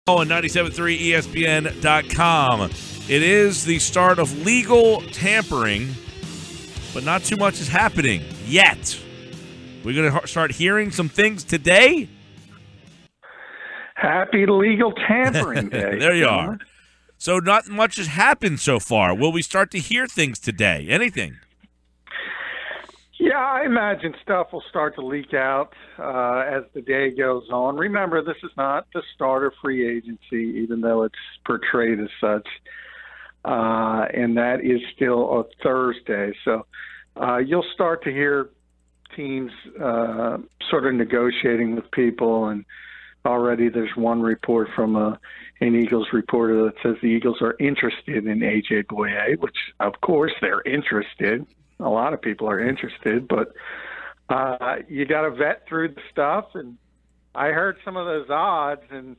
On 97.3 ESPN.com. It is the start of legal tampering, but not too much is happening yet. We're going to start hearing some things today. Happy legal tampering day. There you are. So not much has happened so far. Will we start to hear things today? Anything? Yeah, I imagine stuff will start to leak out as the day goes on. Remember, this is not the start of free agency, even though it's portrayed as such. And that is still a Thursday. So you'll start to hear teams sort of negotiating with people. And already there's one report from an Eagles reporter that says the Eagles are interested in A.J. Bouye, which, of course, they're interested. A lot of people are interested, but you got to vet through the stuff. And I heard some of those odds, and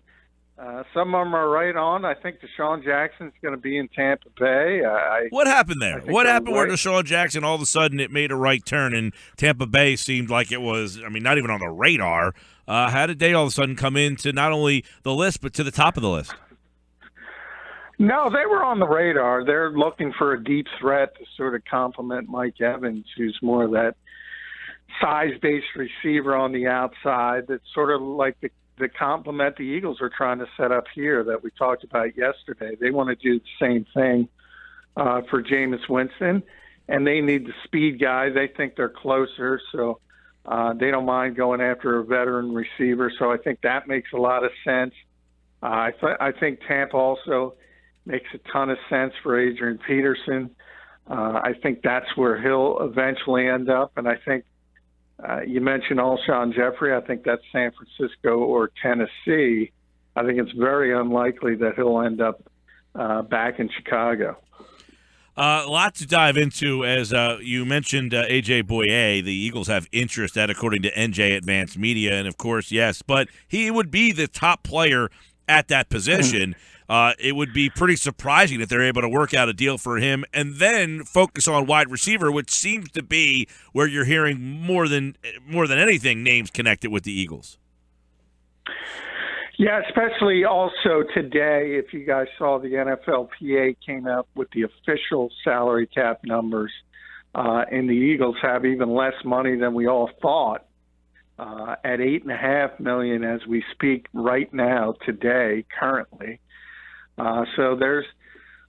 some of them are right on. I think Desean Jackson's going to be in Tampa Bay. What happened there? What happened where Desean Jackson, all of a sudden, it made a right turn, and Tampa Bay seemed like it was, not even on the radar. How did they all of a sudden come into not only the list, but to the top of the list? No, they were on the radar. They're looking for a deep threat to sort of complement Mike Evans, who's more of that size-based receiver on the outside that's sort of like the complement the Eagles are trying to set up here that we talked about yesterday. They want to do the same thing for Jameis Winston, and they need the speed guy. They think they're closer, so they don't mind going after a veteran receiver. So I think that makes a lot of sense. I think Tampa also makes a ton of sense for Adrian Peterson. I think that's where he'll eventually end up. And I think you mentioned Alshon Jeffrey. I think that's San Francisco or Tennessee. I think it's very unlikely that he'll end up back in Chicago. A lot to dive into. As you mentioned, A.J. Bouye, the Eagles have interest that, according to NJ Advanced Media. And, of course, yes, but he would be the top player at that position. It would be pretty surprising if they're able to work out a deal for him and then focus on wide receiver, which seems to be where you're hearing more than anything names connected with the Eagles. Yeah, especially also today, if you guys saw the NFLPA came out with the official salary cap numbers, and the Eagles have even less money than we all thought, at $8.5 million as we speak right now, today, currently. So there's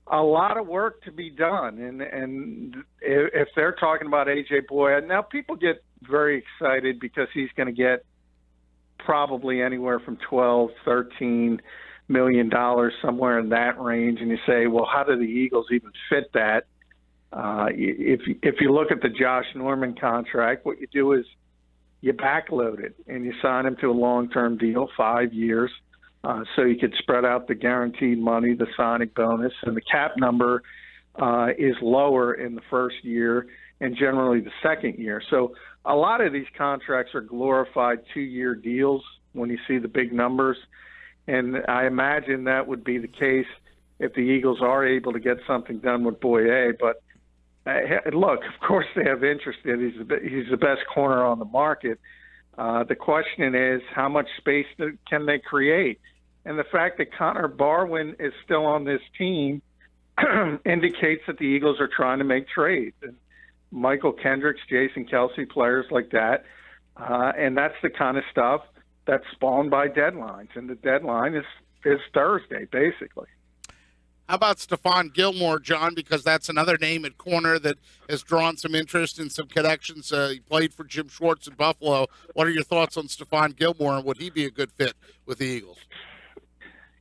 a lot of work to be done. And if they're talking about A.J. Bouye, now people get very excited because he's going to get probably anywhere from $12, $13 million, somewhere in that range. And you say, well, how do the Eagles even fit that? If you look at the Josh Norman contract, what you do is you backload it and you sign him to a long-term deal, 5 years. So you could spread out the guaranteed money, the signing bonus, and the cap number is lower in the first year and generally the second year. So a lot of these contracts are glorified 2-year deals when you see the big numbers. And I imagine that would be the case if the Eagles are able to get something done with Bouye. But look, of course they have interest in it. He's the best corner on the market. The question is, how much space can they create? And the fact that Connor Barwin is still on this team indicates that the Eagles are trying to make trades. And Michael Kendricks, Jason Kelsey, players like that. And that's the kind of stuff that's spawned by deadlines. And the deadline is Thursday, basically. How about Stephon Gilmore, John? Because that's another name at corner that has drawn some interest and some connections. He played for Jim Schwartz in Buffalo. What are your thoughts on Stephon Gilmore, and would he be a good fit with the Eagles?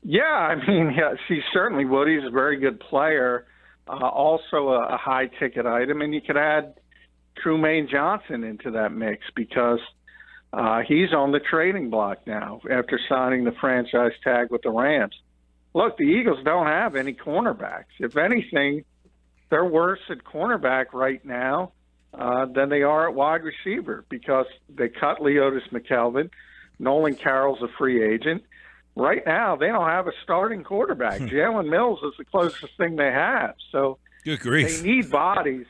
Yeah, yes, he certainly would. He's a very good player, also a high-ticket item. And you could add Trumaine Johnson into that mix because he's on the trading block now after signing the franchise tag with the Rams. Look, the Eagles don't have any cornerbacks. If anything, they're worse at cornerback right now than they are at wide receiver because they cut Leotis McKelvin. Nolan Carroll's a free agent. Right now, they don't have a starting quarterback. Jalen Mills is the closest thing they have. So good grief. They need bodies.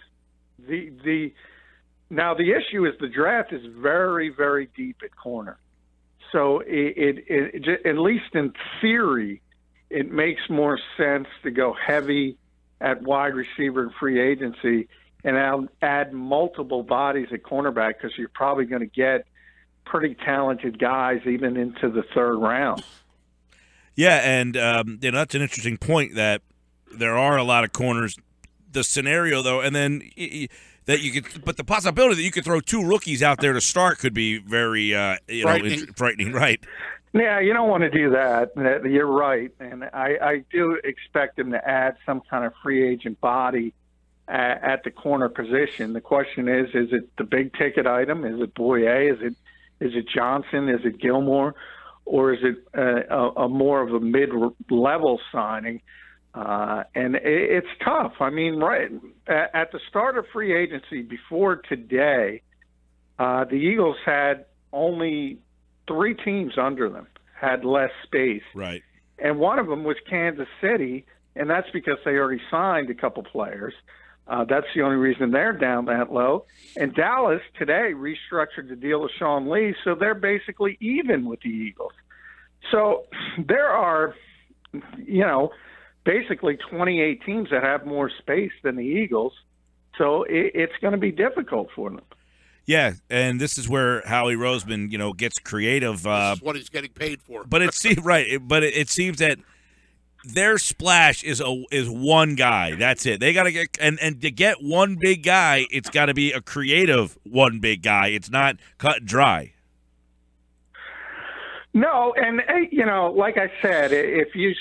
Now, the issue is the draft is very, very deep at corner. So at least in theory, it makes more sense to go heavy at wide receiver and free agency and add multiple bodies at cornerback because you're probably going to get pretty talented guys even into the third round. Yeah, and that's an interesting point that there are a lot of corners. The scenario, though, and then that you could, but the possibility that you could throw two rookies out there to start could be very, frightening, right? Yeah, you don't want to do that. You're right, and I do expect him to add some kind of free agent body at the corner position. The question is it the big ticket item? Is it Bouye? Is it Johnson? Is it Gilmore? Or is it a more of a mid-level signing? And it's tough. I mean, right at the start of free agency before today, the Eagles had only 3 teams under them, had less space. Right. And one of them was Kansas City, and that's because they already signed a couple players. That's the only reason they're down that low. And Dallas today restructured the deal with Sean Lee, so they're basically even with the Eagles. So there are, basically 28 teams that have more space than the Eagles. So it's going to be difficult for them. Yeah, and this is where Howie Roseman, gets creative. This is what he's getting paid for. But it seems that their splash is one guy. That's it. They got to get and to get one big guy, it's got to be a creative one big guy. It's not cut and dry. No, and like I said, if you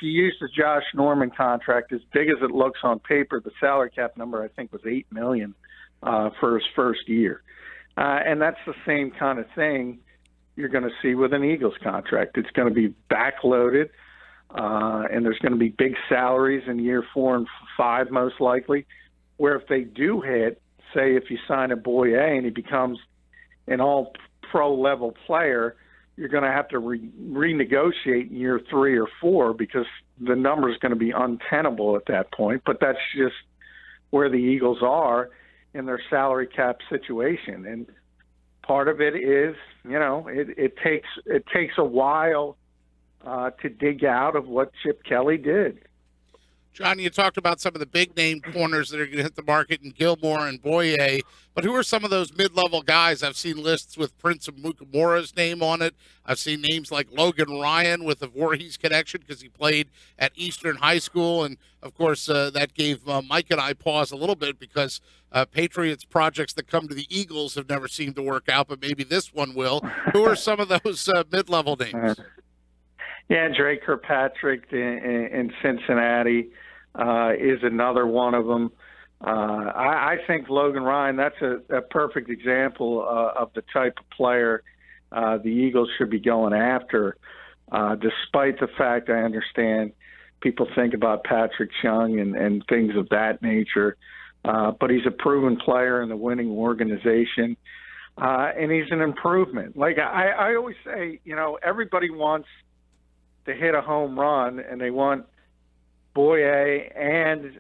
use the Josh Norman contract, as big as it looks on paper, the salary cap number I think was $8 million for his first year, and that's the same kind of thing you're going to see with an Eagles contract. It's going to be backloaded. And there's going to be big salaries in year 4 and 5 most likely, where if they do hit, say if you sign a Bouye and he becomes an all-pro level player, you're going to have to renegotiate in year 3 or 4 because the number is going to be untenable at that point. But that's just where the Eagles are in their salary cap situation. And part of it is, it takes a while to dig out of what Chip Kelly did. John, you talked about some of the big-name corners that are going to hit the market in Gilmore and Bouye, but who are some of those mid-level guys? I've seen lists with Prince of Mukamura's name on it. I've seen names like Logan Ryan with a Voorhees connection because he played at Eastern High School, and, of course, that gave Mike and I pause a little bit because Patriots projects that come to the Eagles have never seemed to work out, but maybe this one will. Who are some of those mid-level names? Yeah, Drake Kirkpatrick in Cincinnati is another one of them. I think Logan Ryan, that's a perfect example of the type of player the Eagles should be going after, despite the fact I understand people think about Patrick Chung and things of that nature. But he's a proven player in the winning organization, and he's an improvement. Like I always say, everybody wants to hit a home run, and they want Bouye and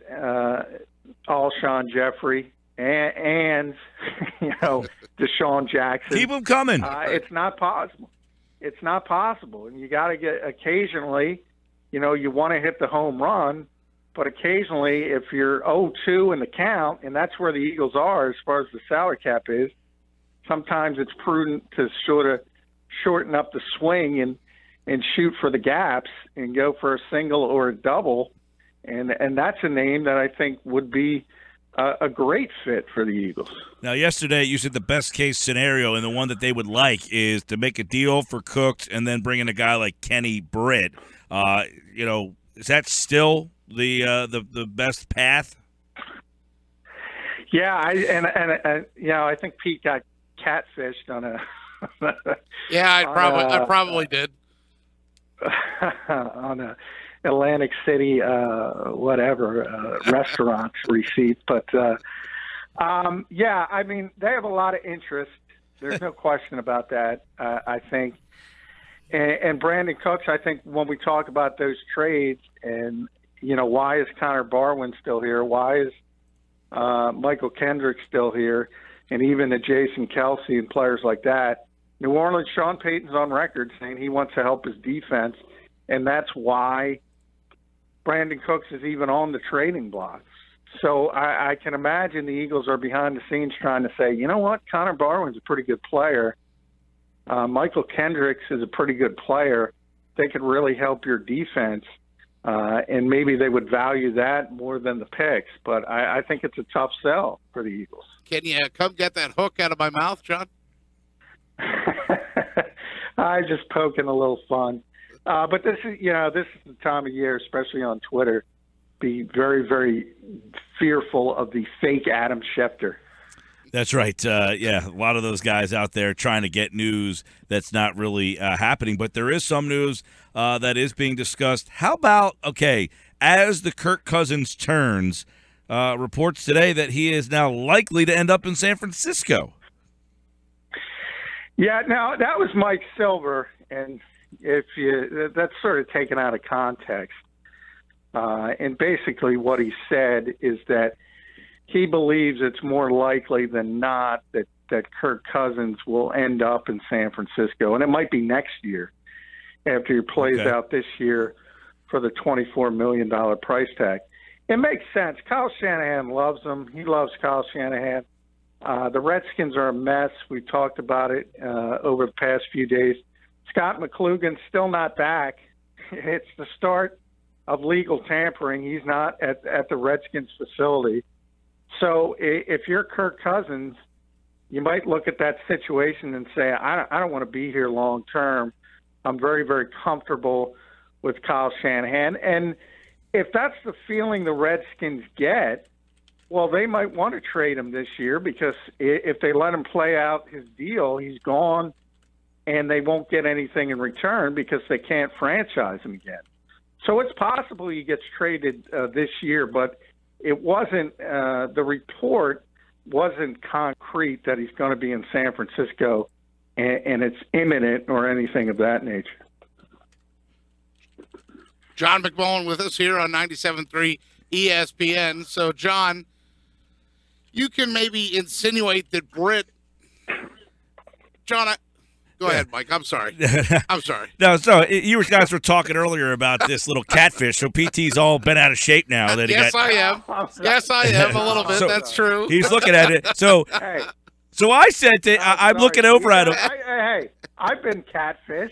Alshon Jeffrey and Deshaun Jackson. Keep them coming. It's not possible. It's not possible, and you got to get occasionally. You want to hit the home run, but occasionally, if you're 0-2 in the count, and that's where the Eagles are as far as the salary cap is, sometimes it's prudent to sort of shorten up the swing and shoot for the gaps and go for a single or a double. And that's a name that I think would be a great fit for the Eagles. Now, yesterday you said the best case scenario and the one that they would like is to make a deal for Cooks and then bring in a guy like Kenny Britt. Is that still the best path? Yeah, I think Pete got catfished on a. Yeah, I probably did. On a Atlantic City restaurant receipt, but I mean they have a lot of interest. There's no question about that. I think, and Brandon Cooks. I think when we talk about those trades, and why is Connor Barwin still here? Why is Michael Kendrick still here? And even the Jason Kelsey and players like that. New Orleans, Sean Payton's on record saying he wants to help his defense, and that's why Brandon Cooks is even on the trading block. So I can imagine the Eagles are behind the scenes trying to say, you know what, Connor Barwin's a pretty good player. Michael Kendricks is a pretty good player. They could really help your defense, and maybe they would value that more than the picks. But I think it's a tough sell for the Eagles. Can you come get that hook out of my mouth, John? I just poking a little fun. But this is the time of year, especially on Twitter, be very, very fearful of the fake Adam Schefter. That's right. Yeah, a lot of those guys out there trying to get news that's not really happening. But there is some news that is being discussed. How about, as the Kirk Cousins turns, reports today that he is now likely to end up in San Francisco. Yeah, now that was Mike Silver, and that's sort of taken out of context. And basically what he said is that he believes it's more likely than not that Kirk Cousins will end up in San Francisco. And it might be next year after he plays out this year for the $24 million price tag. It makes sense. Kyle Shanahan loves him. He loves Kyle Shanahan. The Redskins are a mess. We talked about it over the past few days. Scott McClugan's still not back. It's the start of legal tampering. He's not at the Redskins facility. So if you're Kirk Cousins, you might look at that situation and say, I don't want to be here long term. I'm very, very comfortable with Kyle Shanahan. And if that's the feeling the Redskins get, well, they might want to trade him this year because if they let him play out his deal, he's gone and they won't get anything in return because they can't franchise him again. So it's possible he gets traded this year, but it wasn't the report wasn't concrete that he's going to be in San Francisco and it's imminent or anything of that nature. John McMullen with us here on 97.3 ESPN. So, John, you can maybe insinuate that Britt. John, go ahead, Mike. I'm sorry. I'm sorry. No, so you guys were talking earlier about this little catfish. So PT's all been out of shape now. That I am. Yes, I am a little bit. So that's true. He's looking at it. So, so I said that I'm looking over at him. Hey, I've been catfished.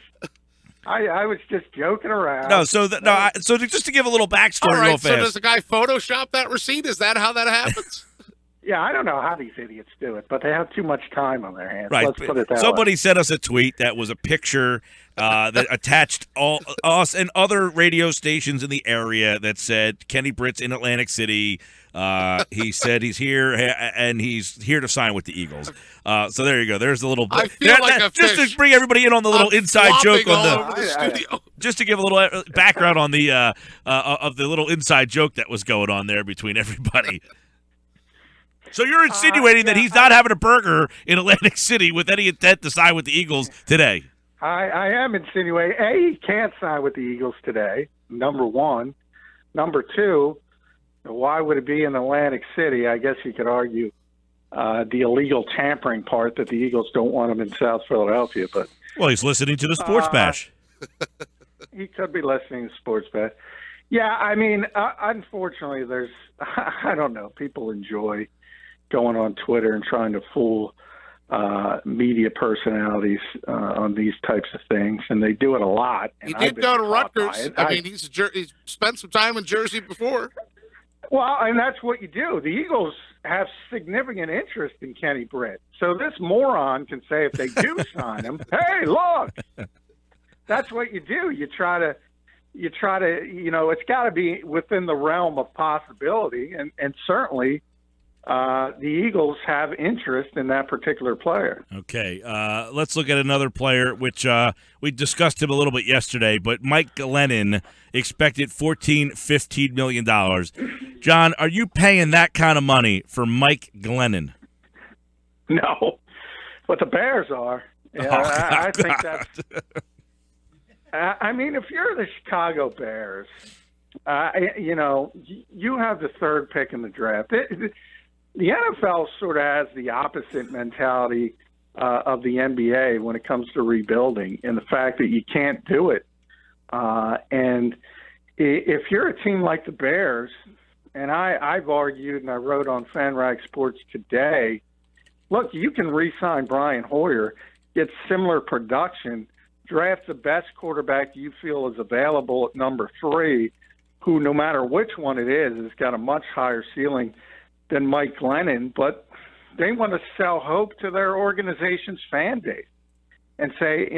I was just joking around. No, so just to give a little backstory real fast. So does the guy Photoshop that receipt? Is that how that happens? Yeah, I don't know how these idiots do it, but they have too much time on their hands. Right. Let's put it that Somebody way. sent us a tweet that was a picture that attached all us and other radio stations in the area that said Kenny Britt's in Atlantic City. He said he's here and he's here to sign with the Eagles. So there you go. There's a little. I feel like a just fish. To bring everybody in on the little inside joke on the studio. Just to give a little background on the of the little inside joke that was going on there between everybody. So you're insinuating that he's not having a burger in Atlantic City with any intent to sign with the Eagles today? I am insinuating, he can't sign with the Eagles today, number one. Number two, why would it be in Atlantic City? I guess you could argue the illegal tampering part that the Eagles don't want him in South Philadelphia. But well, he's listening to the Sports Bash. He could be listening to Sports Bash. Yeah, I mean, unfortunately, there's, I don't know, people enjoy going on Twitter and trying to fool media personalities on these types of things, and they do it a lot. He did go to Rutgers. I mean, he's spent some time in Jersey before. Well, and that's what you do. The Eagles have significant interest in Kenny Britt. So this moron can say if they do sign him, hey, look, that's what you do. You try to, it's got to be within the realm of possibility, and certainly the Eagles have interest in that particular player. Okay, let's look at another player, which we discussed him a little bit yesterday, but Mike Glennon expected $14-15 million. John, are you paying that kind of money for Mike Glennon? No, but the Bears are. Yeah, I think that's I mean, if you're the Chicago Bears, you have the third pick in the draft. The NFL sort of has the opposite mentality of the NBA when it comes to rebuilding, and the fact that you can't do it. And if you're a team like the Bears, and I've argued and I wrote on FanRag Sports today, look, you can re-sign Brian Hoyer, get similar production, draft the best quarterback you feel is available at number 3, who, no matter which one it is, has got a much higher ceiling than Mike Glennon, but they want to sell hope to their organization's fan base and say,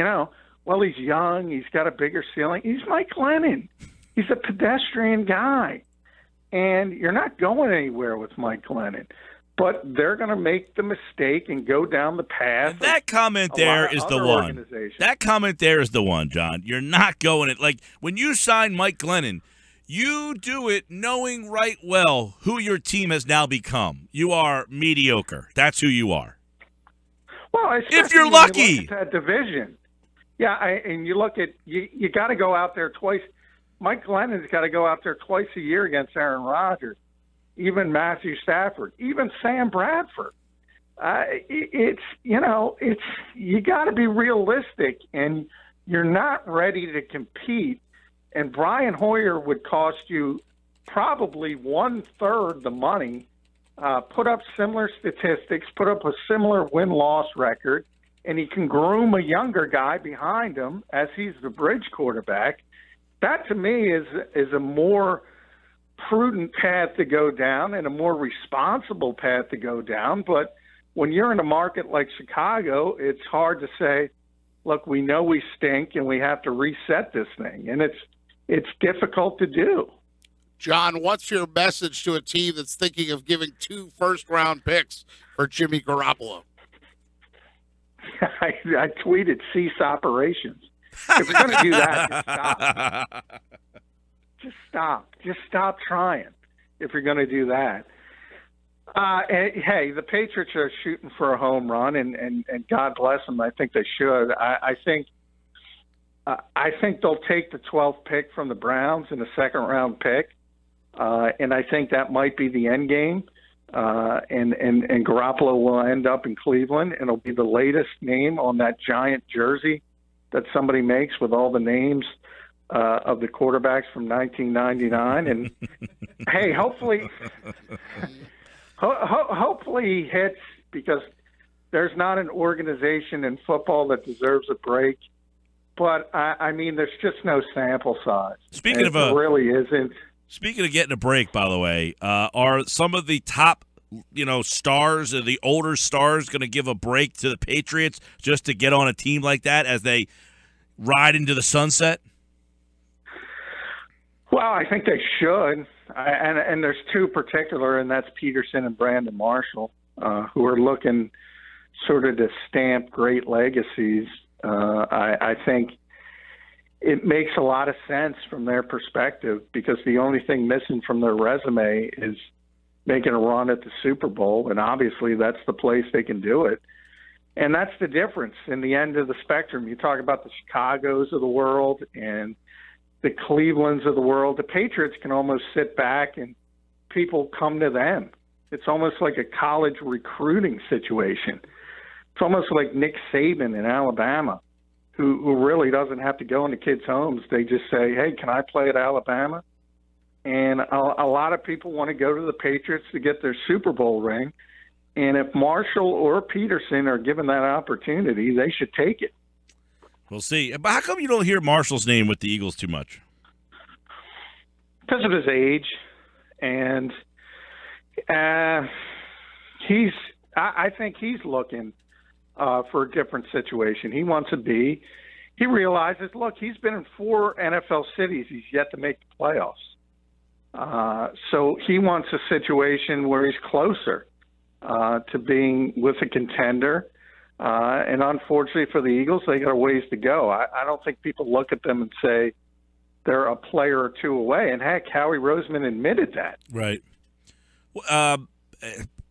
well, he's young, he's got a bigger ceiling. He's Mike Glennon. He's a pedestrian guy. And you're not going anywhere with Mike Glennon. But they're going to make the mistake and go down the path. And that comment there is the one. That comment there is the one, John. You're not going it. Like, when you sign Mike Glennon, you do it knowing right well who your team has now become. You are mediocre. That's who you are. Well, if you're lucky. You look at that division. Yeah, and you look at you got to go out there twice. Mike Glennon's got to go out there twice a year against Aaron Rodgers, even Matthew Stafford, even Sam Bradford. It's you got to be realistic, and you're not ready to compete. And Brian Hoyer would cost you probably 1/3 the money, put up similar statistics, put up a similar win-loss record, and he can groom a younger guy behind him as he's the bridge quarterback. That, to me, is a more prudent path to go down and a more responsible path to go down. But when you're in a market like Chicago, it's hard to say, look, we know we stink and we have to reset this thing. And it's difficult to do. John, what's your message to a team that's thinking of giving 2 first-round picks for Jimmy Garoppolo? I tweeted cease operations. If you're going to do that, just stop. Just stop trying if you're going to do that. Hey, the Patriots are shooting for a home run, and God bless them. I think they should. I think they'll take the 12th pick from the Browns in a second-round pick, and I think that might be the end game. And Garoppolo will end up in Cleveland, and it'll be the latest name on that giant jersey that somebody makes with all the names of the quarterbacks from 1999. And hey, hopefully he hits, because there's not an organization in football that deserves a break. But I mean, there's just no sample size. Speaking of really isn't. Speaking of getting a break, by the way, are some of the top, stars, or the older stars, going to give a break to the Patriots just to get on a team like that as they ride into the sunset? Well, I think they should. And there's 2 particular, and that's Peterson and Brandon Marshall, who are looking sort of to stamp great legacies. I think it makes a lot of sense from their perspective, because the only thing missing from their resume is making a run at the Super Bowl, and obviously that's the place they can do it. And that's the difference in the end of the spectrum. You talk about the Chicagos of the world and the Clevelands of the world. The Patriots can almost sit back and people come to them. It's almost like a college recruiting situation. It's almost like Nick Saban in Alabama, who really doesn't have to go into kids' homes. They just say, hey, can I play at Alabama? And a lot of people want to go to the Patriots to get their Super Bowl ring. And if Marshall or Peterson are given that opportunity, they should take it. We'll see. But how come you don't hear Marshall's name with the Eagles too much? Because of his age. And I think he's looking for a different situation. He wants to be. He realizes, look, he's been in 4 NFL cities. He's yet to make the playoffs. So he wants a situation where he's closer to being with a contender. And unfortunately for the Eagles, they got a ways to go. I don't think people look at them and say they're a player or 2 away. And heck, Howie Roseman admitted that. Right.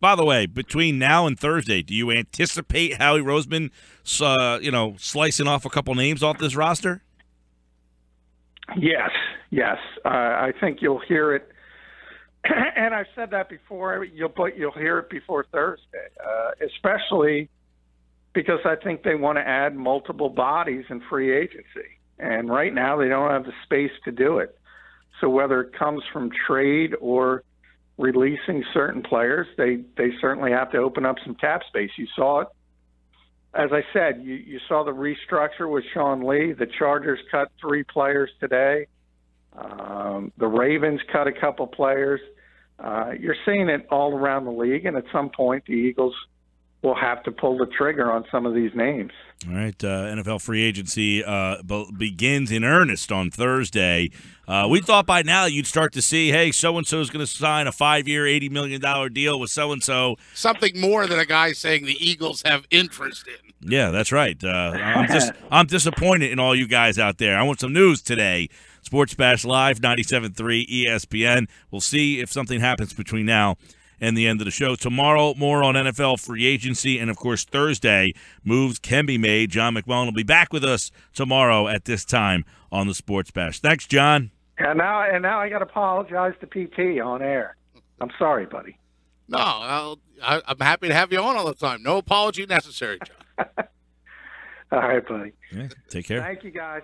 By the way, between now and Thursday, do you anticipate Howie Roseman, slicing off a couple names off this roster? Yes. I think you'll hear it. And I've said that before. You'll hear it before Thursday, especially because I think they want to add multiple bodies in free agency. And right now they don't have the space to do it. So whether it comes from trade or releasing certain players, they certainly have to open up some cap space. You saw it. As I said, you saw the restructure with Sean Lee. The Chargers cut 3 players today. The Ravens cut a couple players. You're seeing it all around the league, and at some point the Eagles will have to pull the trigger on some of these names. All right, NFL free agency begins in earnest on Thursday. We thought by now you'd start to see, hey, so-and-so is going to sign a 5-year, $80 million deal with so-and-so. Something more than a guy saying the Eagles have interest in. Yeah, that's right. I'm disappointed in all you guys out there. I want some news today. Sports Bash Live, 97.3 ESPN. We'll see if something happens between now and the end of the show. Tomorrow, more on NFL free agency. And, of course, Thursday, moves can be made. John McMullen will be back with us tomorrow at this time on the Sports Bash. Thanks, John. And now I got to apologize to PT on air. I'm sorry, buddy. No, I'm happy to have you on all the time. No apology necessary, John. All right, buddy. Yeah, take care. Thank you, guys.